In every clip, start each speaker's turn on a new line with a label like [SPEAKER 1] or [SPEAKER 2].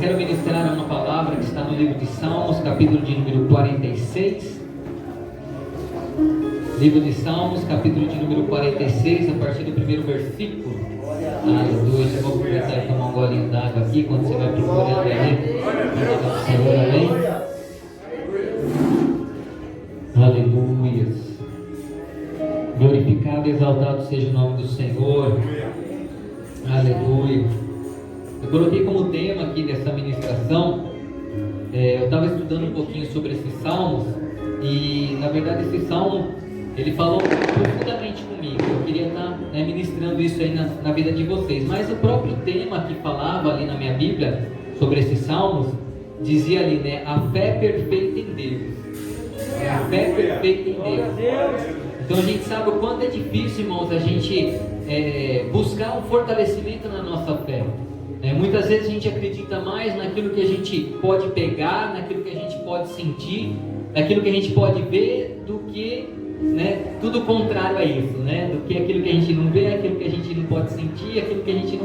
[SPEAKER 1] quero ministrar uma palavra que está no livro de Salmos, capítulo de número 46. Livro de Salmos, capítulo de número 46, a partir do primeiro versículo. Aleluia. Eu vou aproveitar e tomar um golinho d'água aqui, quando você vai procurando aí. Senhor, amém? Aleluia. Glorificado e exaltado seja o nome do Senhor. Aleluia. Eu coloquei como tema aqui dessa ministração, eu estava estudando um pouquinho sobre esses salmos, e na verdade esse salmo, ele falou profundamente comigo. Eu queria estar ministrando isso aí na vida de vocês, mas o próprio tema que falava ali na minha Bíblia, sobre esses salmos, dizia ali, né, a fé perfeita em Deus. A fé perfeita em Deus. Então a gente sabe o quanto é difícil, irmãos, a gente buscar um fortalecimento na nossa fé. Muitas vezes a gente acredita mais naquilo que a gente pode pegar, naquilo que a gente pode sentir, naquilo que a gente pode ver, do que tudo contrário a isso, do que aquilo que a gente não vê, aquilo que a gente não pode sentir, aquilo que a gente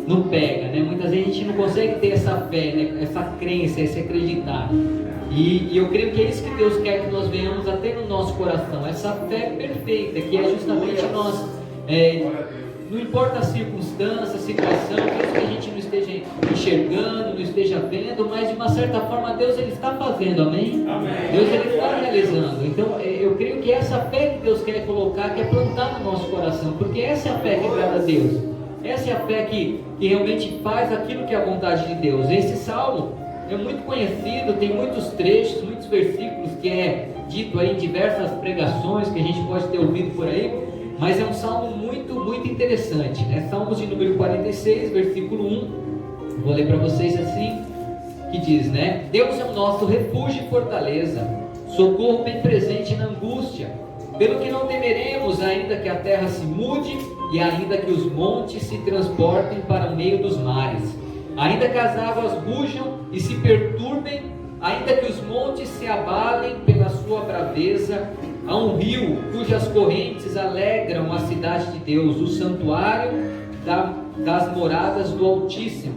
[SPEAKER 1] não pega. Muitas vezes a gente não consegue ter essa fé, essa crença, esse acreditar. E eu creio que é isso que Deus quer que nós venhamos a ter no nosso coração, essa fé perfeita, que é justamente nós, não importa a circunstância, a situação, mesmo que a gente não esteja enxergando, não esteja vendo, mas de uma certa forma Deus ele está fazendo, amém? Amém. Deus ele está realizando. Então eu creio que essa fé que Deus quer colocar, quer plantar no nosso coração, porque essa é a fé que agrada a Deus, essa é a fé que realmente faz aquilo que é a vontade de Deus. Esse salmo é muito conhecido, tem muitos trechos, muitos versículos que é dito aí em diversas pregações que a gente pode ter ouvido por aí, mas é um salmo muito, muito interessante, Salmos de número 46, versículo 1, vou ler para vocês assim, que diz, Deus é o nosso refúgio e fortaleza, socorro bem presente na angústia, pelo que não temeremos, ainda que a terra se mude e ainda que os montes se transportem para o meio dos mares, ainda que as águas rujam e se perturbem, ainda que os montes se abalem pela sua braveza, há um rio cujas correntes alegram a cidade de Deus, o santuário das moradas do Altíssimo.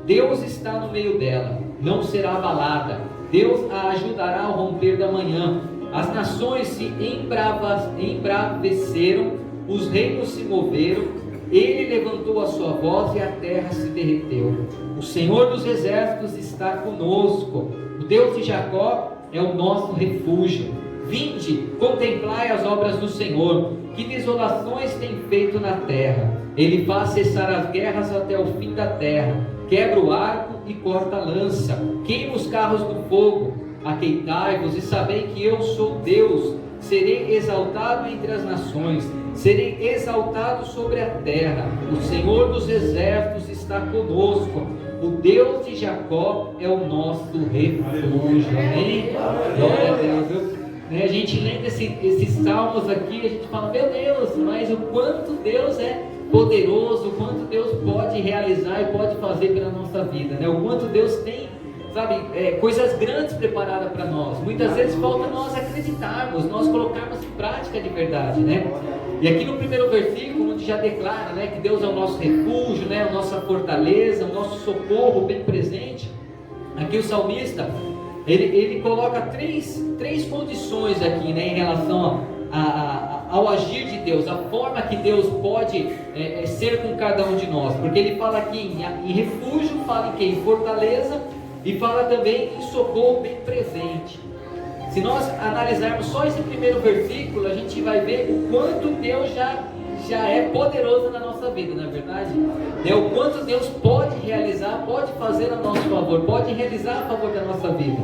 [SPEAKER 1] Deus está no meio dela, não será abalada. Deus a ajudará ao romper da manhã. As nações se embraveceram, os reinos se moveram. Ele levantou a sua voz e a terra se derreteu. O Senhor dos exércitos está conosco. O Deus de Jacó é o nosso refúgio. Vinde, contemplai as obras do Senhor, que desolações tem feito na terra. Ele faz cessar as guerras até o fim da terra, quebra o arco e corta a lança, queima os carros do fogo. Aqueitai-vos e sabei que eu sou Deus, serei exaltado entre as nações, serei exaltado sobre a terra. O Senhor dos exércitos está conosco, o Deus de Jacó é o nosso refúgio. Amém? Glória a Deus. A gente lendo esses salmos aqui, a gente fala, meu Deus, mas o quanto Deus é poderoso, o quanto Deus pode realizar e pode fazer pela nossa vida, o quanto Deus tem, coisas grandes preparadas para nós. Muitas vezes falta nós acreditarmos, nós colocarmos em prática de verdade, E aqui no primeiro versículo, onde já declara, que Deus é o nosso refúgio, a nossa fortaleza, o nosso socorro bem presente. Aqui o salmista, ele coloca três condições aqui, em relação ao agir de Deus, a forma que Deus pode ser com cada um de nós, porque ele fala aqui em refúgio, fala em quê? Em fortaleza, e fala também em socorro bem presente. Se nós analisarmos só esse primeiro versículo, a gente vai ver o quanto Deus já é poderoso na nossa vida, não é verdade? O quanto Deus pode realizar, pode fazer a nosso favor, pode realizar a favor da nossa vida.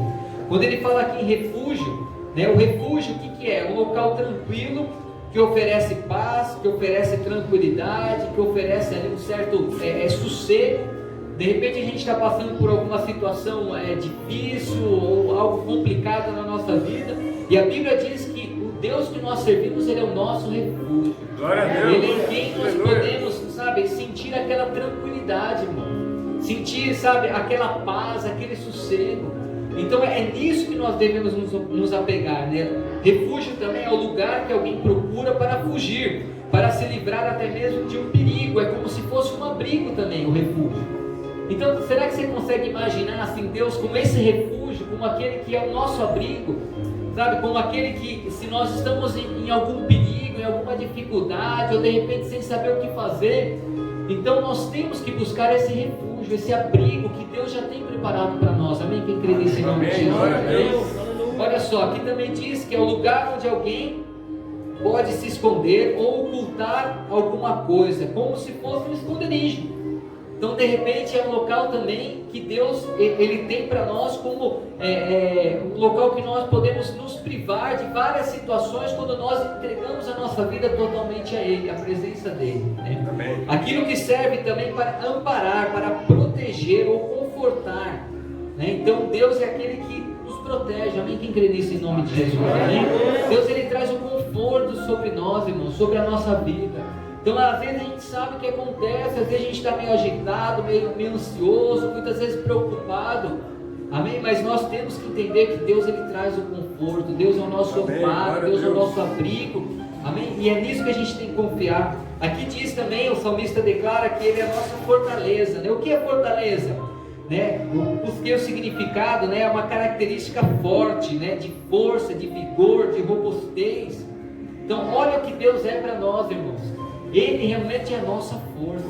[SPEAKER 1] Quando ele fala aqui em refúgio, o refúgio o que é? Um local tranquilo, que oferece paz, que oferece tranquilidade, que oferece ali um certo sossego. De repente a gente está passando por alguma situação difícil ou algo complicado na nossa vida, e a Bíblia diz que o Deus que nós servimos, Ele é o nosso refúgio. Glória a Deus. Ele é em quem nós podemos, sentir aquela tranquilidade, irmão. Sentir, aquela paz, aquele sossego. Então é nisso que nós devemos nos apegar, Refúgio também é o lugar que alguém procura para fugir, para se livrar até mesmo de um perigo. É como se fosse um abrigo também, o refúgio. Então, será que você consegue imaginar assim, Deus como esse refúgio, como aquele que é o nosso abrigo, sabe? Como aquele que, se nós estamos em algum perigo, em alguma dificuldade, ou de repente sem saber o que fazer, então nós temos que buscar esse refúgio, esse abrigo que Deus já tem preparado para nós. Amém? Quem crê nesse nome de Jesus? Olha só, aqui também diz que é o lugar onde alguém pode se esconder ou ocultar alguma coisa, como se fosse um esconderijo. Então, de repente, é um local também que Deus ele tem para nós como um local que nós podemos nos privar de várias situações quando nós entregamos a nossa vida totalmente a Ele, a presença dEle, né? Aquilo que serve também para amparar, para proteger ou confortar, né? Então, Deus é aquele que nos protege. Amém? Quem crê nisso em nome de Jesus? Amém? Deus ele traz o conforto sobre nós, irmãos, sobre a nossa vida. Então, às vezes a gente sabe o que acontece, às vezes a gente está meio agitado, meio ansioso, muitas vezes preocupado, amém? Mas nós temos que entender que Deus ele traz o conforto, Deus é o nosso amparo, Deus é o nosso abrigo, amém? E é nisso que a gente tem que confiar. Aqui diz também, o salmista declara que ele é a nossa fortaleza, né? O que é fortaleza? Né? Porque o significado, né, é uma característica forte, né, de força, de vigor, de robustez. Então, olha o que Deus é para nós, irmãos. Ele realmente é a nossa força,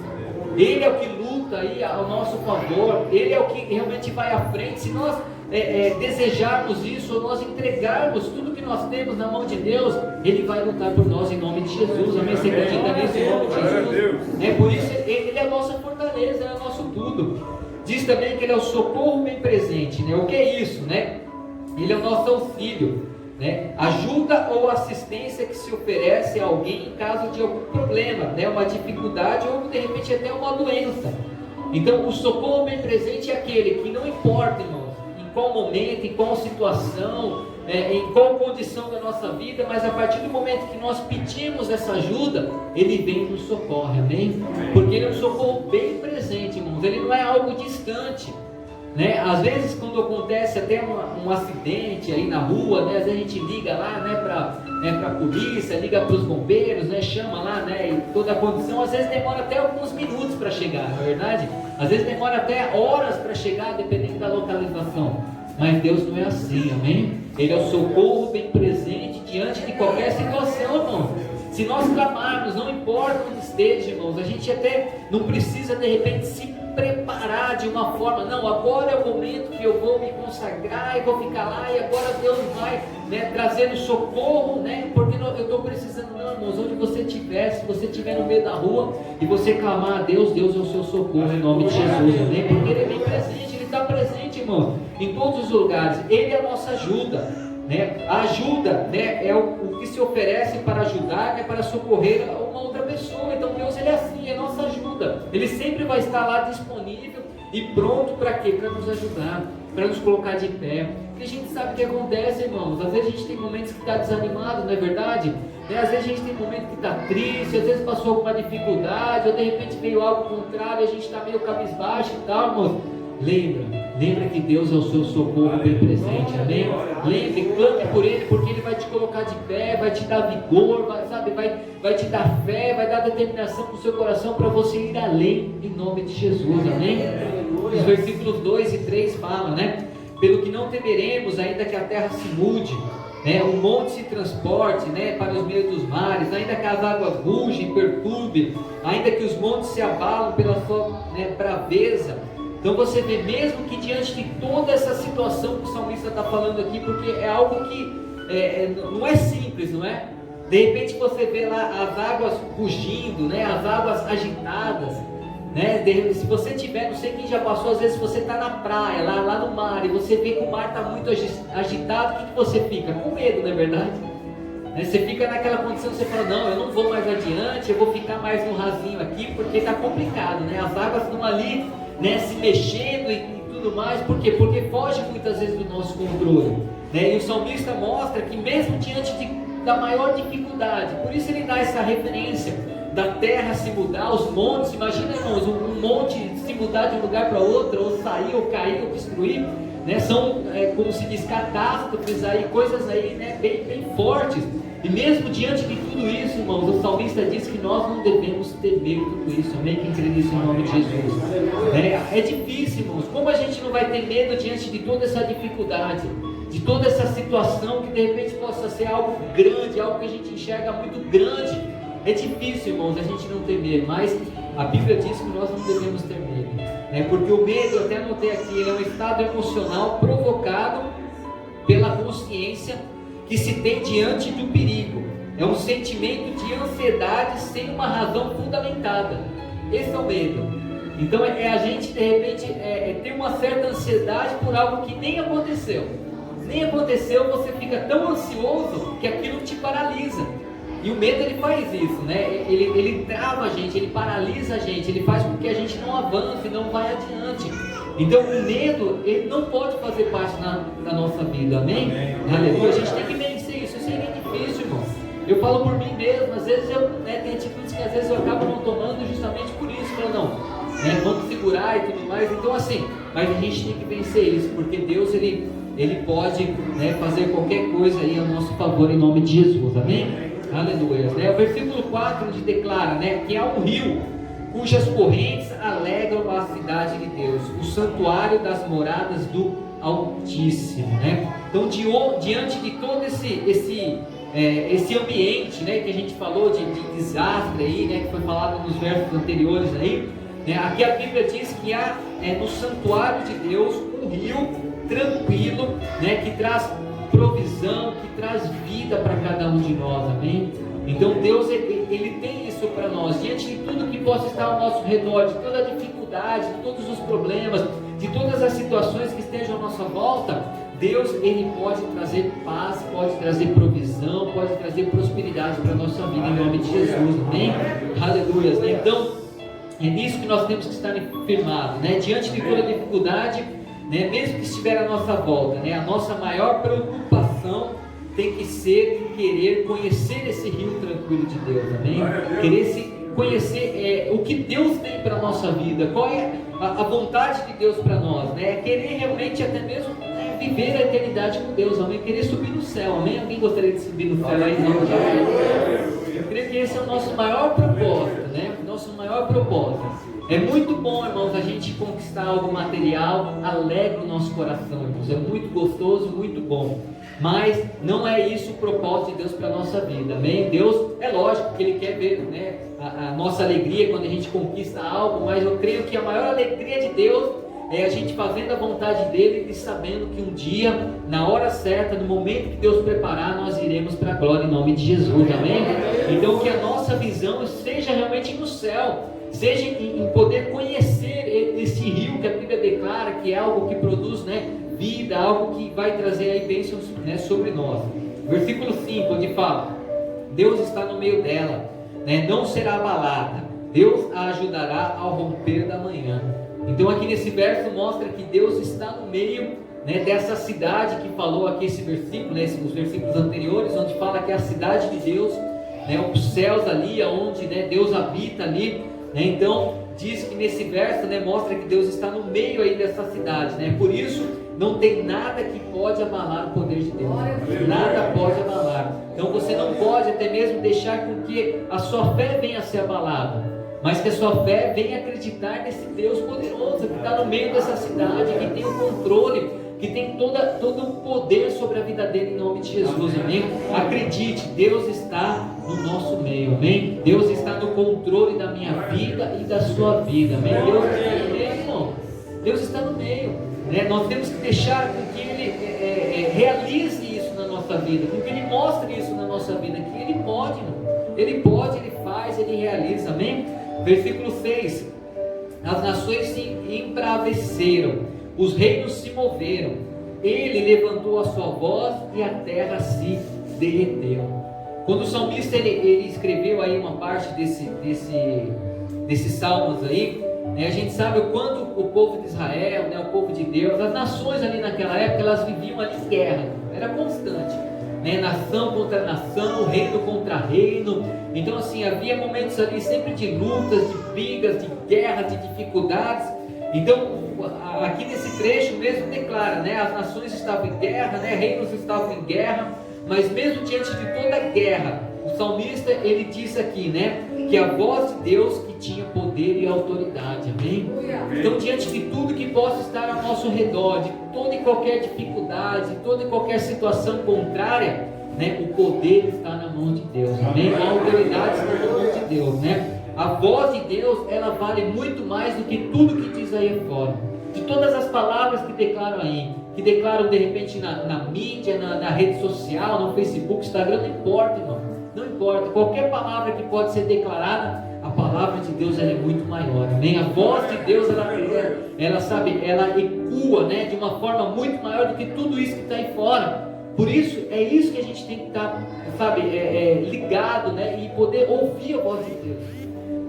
[SPEAKER 1] Ele é o que luta aí ao nosso favor, Ele é o que realmente vai à frente. Se nós desejarmos isso, ou nós entregarmos tudo que nós temos na mão de Deus, Ele vai lutar por nós em nome de Jesus. Amém? Você acredita nisso em nome de Jesus? Por isso Ele é a nossa fortaleza, Ele é o nosso tudo. Diz também que Ele é o socorro bem presente, né? O que é isso, né? Ele é o nosso auxílio, né? Ajuda ou assistência que se oferece a alguém em caso de algum problema, né? Uma dificuldade ou de repente até uma doença. Então o socorro bem presente é aquele que não importa, irmãos, em qual momento, em qual situação, em qual condição da nossa vida, mas a partir do momento que nós pedimos essa ajuda, Ele vem e nos socorre, amém? Porque Ele é um socorro bem presente, irmãos, Ele não é algo distante, né? Às vezes quando acontece até um acidente aí na rua, né? Às vezes a gente liga lá, né, para a polícia, liga para os bombeiros, né? Chama lá, né? E toda a condição, às vezes demora até alguns minutos para chegar, não é verdade? Às vezes demora até horas para chegar, dependendo da localização. Mas Deus não é assim, amém? Ele é o socorro bem presente diante de qualquer situação, irmão. Se nós clamarmos, não importa onde esteja, irmãos, a gente até não precisa de repente se preparar de uma forma, não, agora é o momento que eu vou me consagrar e vou ficar lá e agora Deus vai, né, trazendo socorro, né, porque eu estou precisando. Não, irmãos, onde você estiver, se você estiver no meio da rua e você clamar a Deus, Deus é o seu socorro em nome de Jesus, amém? Porque Ele é bem presente, Ele está presente, irmão, em todos os lugares. Ele é a nossa ajuda, né? A ajuda, né, é o que se oferece para ajudar, né, para socorrer uma outra pessoa. Então Deus ele é assim, é a nossa ajuda. Ele sempre vai estar lá disponível e pronto para quê? Para nos ajudar, para nos colocar de pé. Porque a gente sabe o que acontece, irmãos. Às vezes a gente tem momentos que está desanimado, não é verdade? Às vezes a gente tem momentos que está triste, às vezes passou alguma dificuldade, ou de repente veio algo contrário, a gente está meio cabisbaixo e tal, irmãos. Lembra que Deus é o seu socorro bem presente, amém? Lembre, clame por Ele, porque Ele vai te colocar de pé, vai te dar vigor, vai te dar fé, vai dar determinação para o seu coração para você ir além, em nome de Jesus, amém? Os versículos 2 e 3 falam, né? Pelo que não temeremos, ainda que a terra se mude, né? O monte se transporte, né, para os meios dos mares, ainda que as águas rugem e perturbem, ainda que os montes se abalam pela sua, né, braveza. Então você vê, mesmo que diante de toda essa situação que o salmista está falando aqui, porque é algo que não é simples, não é? De repente você vê lá as águas rugindo, né? As águas agitadas, né? Se você tiver, não sei quem já passou, às vezes você está na praia, lá no mar, e você vê que o mar está muito agitado, o que você fica? Com medo, não é verdade? Você fica naquela condição, você fala, não, eu não vou mais adiante, eu vou ficar mais no rasinho aqui, porque está complicado, né? As águas estão ali, né, se mexendo e tudo mais. Por quê? Porque foge muitas vezes do nosso controle, né? E o salmista mostra que mesmo diante da maior dificuldade, por isso ele dá essa referência da terra se mudar, os montes, imagina, irmãos, um monte se mudar de um lugar para outro, ou sair, ou cair, ou destruir, né? São, como se diz, catástrofes aí, coisas aí, né, bem fortes. E mesmo diante de tudo isso, irmãos, o salmista diz que nós não devemos temer tudo isso. Amém? Quem crê nisso em nome de Jesus. É difícil, irmãos. Como a gente não vai ter medo diante de toda essa dificuldade, de toda essa situação que de repente possa ser algo grande, algo que a gente enxerga muito grande? É difícil, irmãos, a gente não ter medo, mas a Bíblia diz que nós não devemos ter medo, né? Porque o medo, eu até anotei aqui, ele é um estado emocional provocado pela consciência que se tem diante do perigo. É um sentimento de ansiedade sem uma razão fundamentada. Esse é o medo. Então a gente de repente ter uma certa ansiedade por algo que nem aconteceu. Nem aconteceu, você fica tão ansioso que aquilo te paralisa. E o medo, ele faz isso, né? Ele trava a gente, ele paralisa a gente, ele faz com que a gente não avance, não vai adiante. Então o medo, ele não pode fazer parte da nossa vida, amém? Aleluia. A gente tem que vencer isso. Isso é difícil, irmão. Eu falo por mim mesmo, às vezes tem atitudes que às vezes eu acabo não tomando justamente por isso, vamos segurar e tudo mais. Então assim, mas a gente tem que vencer isso, porque Deus, ele pode, fazer qualquer coisa aí a nosso favor em nome de Jesus, amém? Aleluia. O versículo 4 onde declara, que há um rio cujas correntes alegram a cidade de Deus, o santuário das moradas do Altíssimo, Então diante de todo esse ambiente, que a gente falou de desastre aí, que foi falado nos versos anteriores aí, aqui a Bíblia diz que há no santuário de Deus um rio tranquilo, que traz provisão, que traz vida para cada um de nós, amém? Então Deus, ele tem isso para nós, diante de tudo que possa estar ao nosso redor, de toda a dificuldade, de todos os problemas, de todas as situações que estejam à nossa volta, Deus, ele pode trazer paz, pode trazer provisão, pode trazer prosperidade para a nossa vida, em nome de Jesus, amém? Aleluia. Então, é nisso que nós temos que estar firmados, diante de toda a dificuldade, mesmo que estiver à nossa volta, a nossa maior preocupação tem que ser em querer conhecer esse rio tranquilo de Deus, amém? Querer conhecer o que Deus tem para a nossa vida, qual é a vontade de Deus para nós, querer realmente até mesmo viver a eternidade com Deus, amém? Querer subir no céu, amém? Alguém gostaria de subir no céu aí? Eu creio que esse é o nosso maior propósito, Nosso maior propósito. É muito bom, irmãos, a gente conquistar algo material, alegra o nosso coração, irmãos. É muito gostoso, muito bom. Mas não é isso o propósito de Deus para a nossa vida, amém? Deus, é lógico que Ele quer ver a nossa alegria quando a gente conquista algo, mas eu creio que a maior alegria de Deus é a gente fazendo a vontade dEle e sabendo que um dia, na hora certa, no momento que Deus preparar, nós iremos para a glória em nome de Jesus, amém? Então que a nossa visão seja realmente no céu, seja em poder conhecer esse rio que a Bíblia declara que é algo que produz vida, algo que vai trazer aí bênçãos sobre nós. Versículo 5, onde fala: Deus está no meio dela, não será abalada, Deus a ajudará ao romper da manhã. Então aqui nesse verso mostra que Deus está no meio dessa cidade que falou aqui esse versículo, os versículos anteriores, onde fala que é a cidade de Deus, os céus ali, onde Deus habita ali, então diz que nesse verso mostra que Deus está no meio aí dessa cidade, por isso não tem nada que pode abalar o poder de Deus, nada pode abalar. Então você não pode até mesmo deixar com que a sua fé venha a ser abalada, mas que a sua fé venha acreditar nesse Deus poderoso que está no meio dessa cidade, que tem o controle, que tem todo o poder sobre a vida dele, em nome de Jesus, amém? Acredite, Deus está no nosso meio, amém? Deus está no controle da minha vida e da sua vida, amém? Deus está no meio, irmão. Deus está no meio, Nós temos que deixar com que Ele realize isso na nossa vida, com que Ele mostre isso na nossa vida, que Ele pode, Ele pode, Ele faz, Ele realiza, amém? Versículo 6: As nações se embraveceram, os reinos se moveram, Ele levantou a sua voz e a terra se derreteu. Quando o salmista ele escreveu aí uma parte desses salmos aí, a gente sabe o quanto o povo de Israel, o povo de Deus, as nações ali naquela época, elas viviam ali em guerra, era constante, nação contra nação, reino contra reino. Então assim, havia momentos ali sempre de lutas, de brigas, de guerras, de dificuldades. Então aqui nesse trecho mesmo declara, as nações estavam em guerra, reinos estavam em guerra, mas mesmo diante de toda a guerra, o salmista, ele diz aqui, né, que a voz de Deus que tinha poder e autoridade, amém? Então, diante de tudo que possa estar ao nosso redor, de toda e qualquer dificuldade, de toda e qualquer situação contrária, né, o poder está na mão de Deus, amém? A autoridade está na mão de Deus, né? A voz de Deus, ela vale muito mais do que tudo que diz aí fora. De todas as palavras que declaram aí, que declaram de repente na mídia, na rede social, no Facebook, Instagram, não importa, irmão, não importa. Qualquer palavra que pode ser declarada, a palavra de Deus, ela é muito maior, amém? A voz de Deus, ela sabe, ela ecoa, né, de uma forma muito maior do que tudo isso que está aí fora. Por isso, é isso que a gente tem que estar, sabe, ligado, né, e poder ouvir a voz de Deus.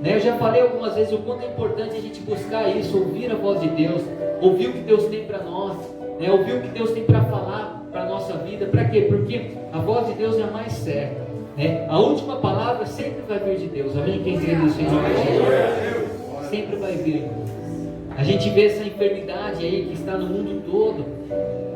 [SPEAKER 1] Né? Eu já falei algumas vezes o quanto é importante a gente buscar isso, ouvir a voz de Deus, ouvir o que Deus tem para nós, né? Ouvir o que Deus tem para falar para a nossa vida. Para quê? Porque a voz de Deus é a mais certa, né? A última palavra sempre vai vir de Deus, amém? Quem crê nisso em nome de Jesus? Sempre vai vir. A gente vê essa enfermidade aí que está no mundo todo,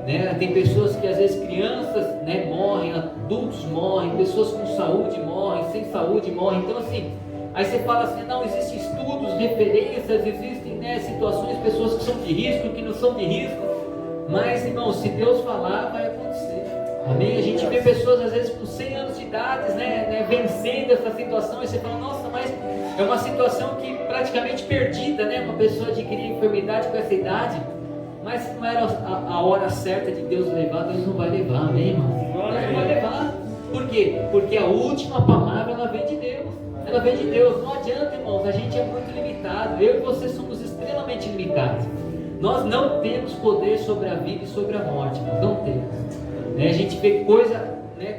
[SPEAKER 1] né? Tem pessoas que às vezes crianças, né, morrem, adultos morrem, pessoas com saúde morrem, sem saúde morrem. Então assim, aí você fala assim, não, existem estudos, referências, existem, né, situações, pessoas que são de risco, que não são de risco. Mas, irmão, se Deus falar, vai acontecer. Amém? A gente vê pessoas, às vezes, com 100 anos de idade, né, vencendo essa situação. E você fala, nossa, mas é uma situação que praticamente perdida, né? Uma pessoa adquirir enfermidade com essa idade. Mas se não era a hora certa de Deus levar, Deus não vai levar, amém, irmão? Deus não vai levar. Por quê? Porque a última palavra, ela vem de Deus. Ela vem de Deus. Não adianta, irmãos, a gente é muito limitado. Eu e você somos extremamente limitados. Nós não temos poder sobre a vida e sobre a morte, irmãos. Não temos. A gente vê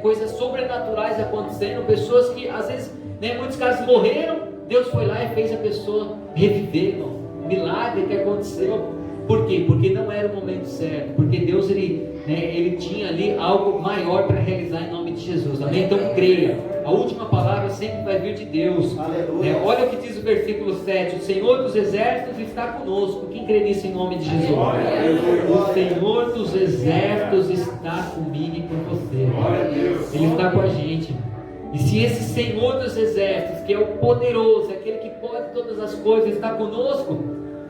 [SPEAKER 1] coisas sobrenaturais acontecendo, pessoas que às vezes, em muitos casos morreram, Deus foi lá e fez a pessoa reviver, irmão. Milagre que aconteceu. Por quê? Porque não era o momento certo. Porque Deus, ele tinha ali algo maior para realizar em nome de Jesus. Amém? Então creia. A última palavra sempre vai vir de Deus. Olha o que diz o versículo 7. O Senhor dos exércitos está conosco. Quem crê nisso em nome de Jesus? O Senhor dos exércitos está comigo e com você. Ele está com a gente. E se esse Senhor dos exércitos, que é o poderoso, aquele que pode todas as coisas, está conosco,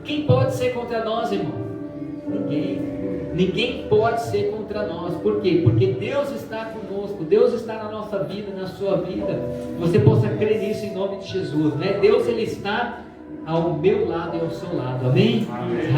[SPEAKER 1] quem pode ser contra nós, irmão? Ninguém pode ser contra nós. Por quê? Porque Deus está conosco. Deus está na nossa vida, na sua vida. Você possa crer nisso em nome de Jesus, né? Deus, ele está ao meu lado e ao seu lado. Amém?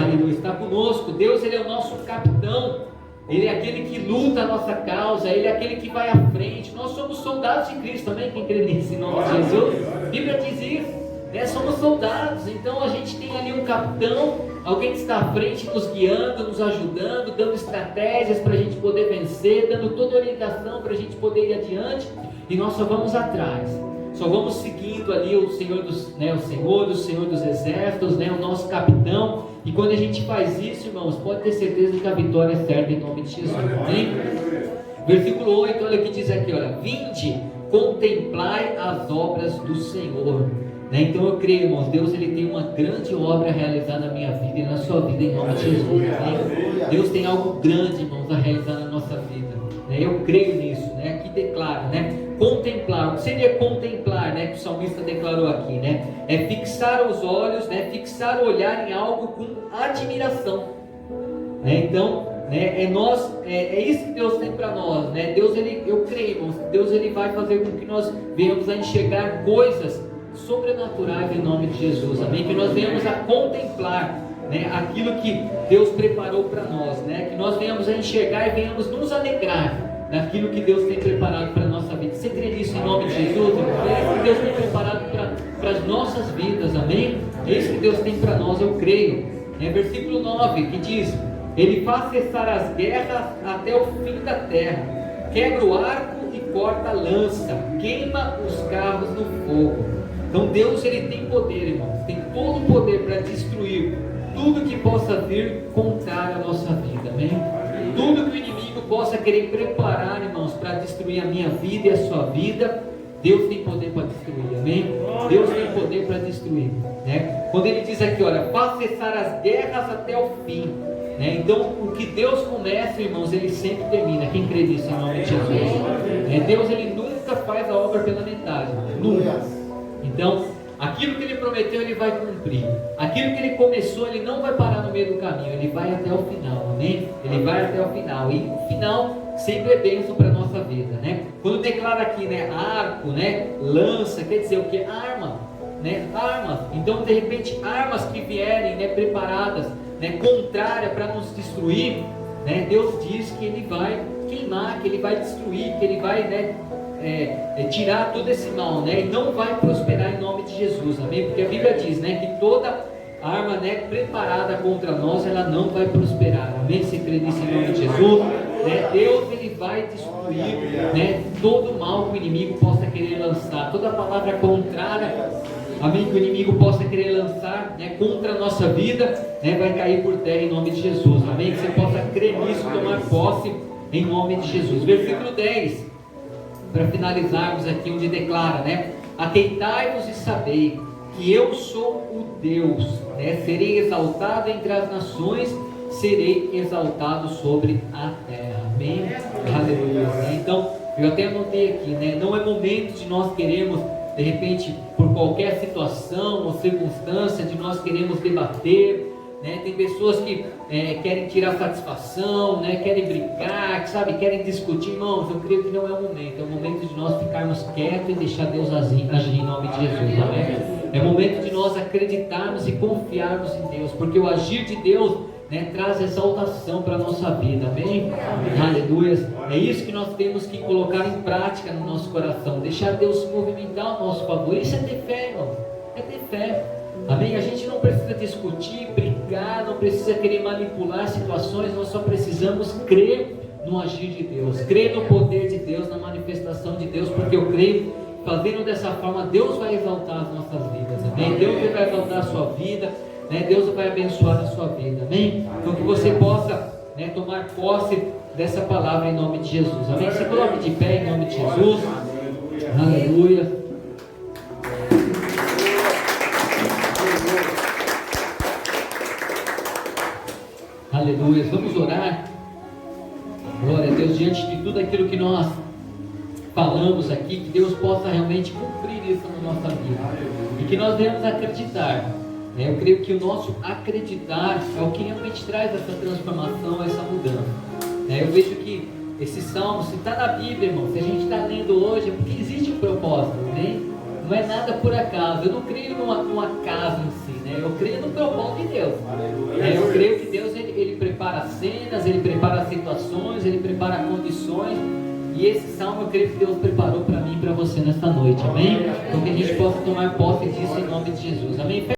[SPEAKER 1] Aleluia. Está conosco. Deus, ele é o nosso capitão. Ele é aquele que luta a nossa causa. Ele é aquele que vai à frente. Nós somos soldados de Cristo. Amém? Quem crê nisso em nome de Jesus? A Bíblia diz isso. Somos soldados, então a gente tem ali um capitão, alguém que está à frente nos guiando, nos ajudando, dando estratégias para a gente poder vencer, dando toda a orientação para a gente poder ir adiante, e nós só vamos atrás, só vamos seguindo ali o Senhor dos exércitos, né, o nosso capitão. E quando a gente faz isso, irmãos, pode ter certeza que a vitória é certa em nome de Jesus, amém? Versículo 8, olha o que diz aqui, olha: vinde, contemplai as obras do Senhor. Então eu creio, irmãos, Deus, ele tem uma grande obra a realizar na minha vida e na sua vida em nome de Jesus. Deus tem algo grande, irmãos, a realizar na nossa vida. Eu creio nisso, aqui declara, contemplar. O que seria contemplar, que o salmista declarou aqui, é fixar os olhos, fixar o olhar em algo com admiração. Então, é isso que Deus tem para nós, Deus, eu creio, irmãos, Deus, ele vai fazer com que nós venhamos a enxergar coisas sobrenaturais em nome de Jesus, amém? Que nós venhamos a contemplar, aquilo que Deus preparou para nós, que nós venhamos a enxergar e venhamos nos alegrar daquilo que Deus tem preparado para a nossa vida. Você crê nisso em nome de Jesus? É isso que Deus tem preparado para as nossas vidas, amém? É isso que Deus tem para nós, eu creio. Versículo 9, que diz: ele faz cessar as guerras até o fim da terra, quebra o arco e corta a lança, queima os carros no fogo. Então Deus, ele tem poder, irmãos, tem todo o poder para destruir tudo que possa vir contra a nossa vida, amém? Tudo que o inimigo possa querer preparar, irmãos, para destruir a minha vida e a sua vida, Deus tem poder para destruir, amém? Deus tem poder para destruir, Quando ele diz aqui, olha, faz cessar as guerras até o fim, né? Então, o que Deus começa, irmãos, Ele sempre termina. Quem crê nisso em nome de Jesus? Deus, Ele nunca faz a obra pela metade, nunca. Então, aquilo que Ele prometeu, Ele vai cumprir. Aquilo que Ele começou, Ele não vai parar no meio do caminho, Ele vai até o final, amém? Ele vai até o final, e o final sempre é bênção para a nossa vida, né? Quando declara aqui, né, arco, né, lança, quer dizer o que? Arma, né? Armas. Então, de repente, armas que vierem, né, preparadas, né, contrária para nos destruir, né? Deus diz que Ele vai queimar, que Ele vai destruir, que Ele vai, né, tirar todo esse mal, né? E não vai prosperar em nome de Jesus, amém? Porque a Bíblia diz, né, que toda arma, né, preparada contra nós, ela não vai prosperar, amém? Se crê nisso em nome de Jesus, né? Deus, Ele vai destruir, né, todo o mal que o inimigo possa querer lançar, toda palavra contrária, amém, que o inimigo possa querer lançar, né, contra a nossa vida, né, vai cair por terra em nome de Jesus, amém? Que você possa crer nisso, tomar posse em nome de Jesus. Versículo 10, para finalizarmos aqui, onde declara, né, aqueitai-vos e sabei que eu sou o Deus, né, serei exaltado entre as nações, serei exaltado sobre a terra, amém? Aleluia, né? Então, eu até anotei aqui, né, não é momento de nós queremos, de repente, por qualquer situação ou circunstância, de nós queremos debater, né? Tem pessoas que querem tirar satisfação, né? Querem brigar, que, sabe, querem discutir. Irmãos, eu creio que não é o momento. É o momento de nós ficarmos quietos e deixar Deus agir em nome de Jesus, amém? É o momento de nós acreditarmos e confiarmos em Deus, porque o agir de Deus, né, traz exaltação para a nossa vida, amém? Aleluia. É isso que nós temos que colocar em prática no nosso coração, deixar Deus se movimentar ao nosso favor. Isso é ter fé, irmão, é ter fé, amém? A gente não precisa discutir, brigar, não precisa querer manipular situações, nós só precisamos crer no agir de Deus, crer no poder de Deus, na manifestação de Deus, porque eu creio, fazendo dessa forma, Deus vai exaltar as nossas vidas, amém? Deus vai exaltar a sua vida, né? Deus vai abençoar a sua vida, amém? Então que você possa, né, tomar posse dessa palavra em nome de Jesus, amém? Se coloque de pé em nome de Jesus, aleluia. Aleluia. Vamos orar. Glória a Deus, diante de tudo aquilo que nós falamos aqui, que Deus possa realmente cumprir isso na nossa vida e que nós devemos acreditar. Eu creio que o nosso acreditar é o que realmente traz essa transformação, essa mudança. Eu vejo que esse salmo, se está na Bíblia, irmão, se a gente está lendo hoje, é porque existe um propósito, né? Não é nada por acaso. Eu não creio num acaso em si, né? Eu creio no propósito de Deus. Eu creio que Deus ele prepara cenas, Ele prepara situações, Ele prepara condições. E esse salmo eu creio que Deus preparou para mim e para você nesta noite, amém? Então que a gente possa tomar posse disso em nome de Jesus, amém?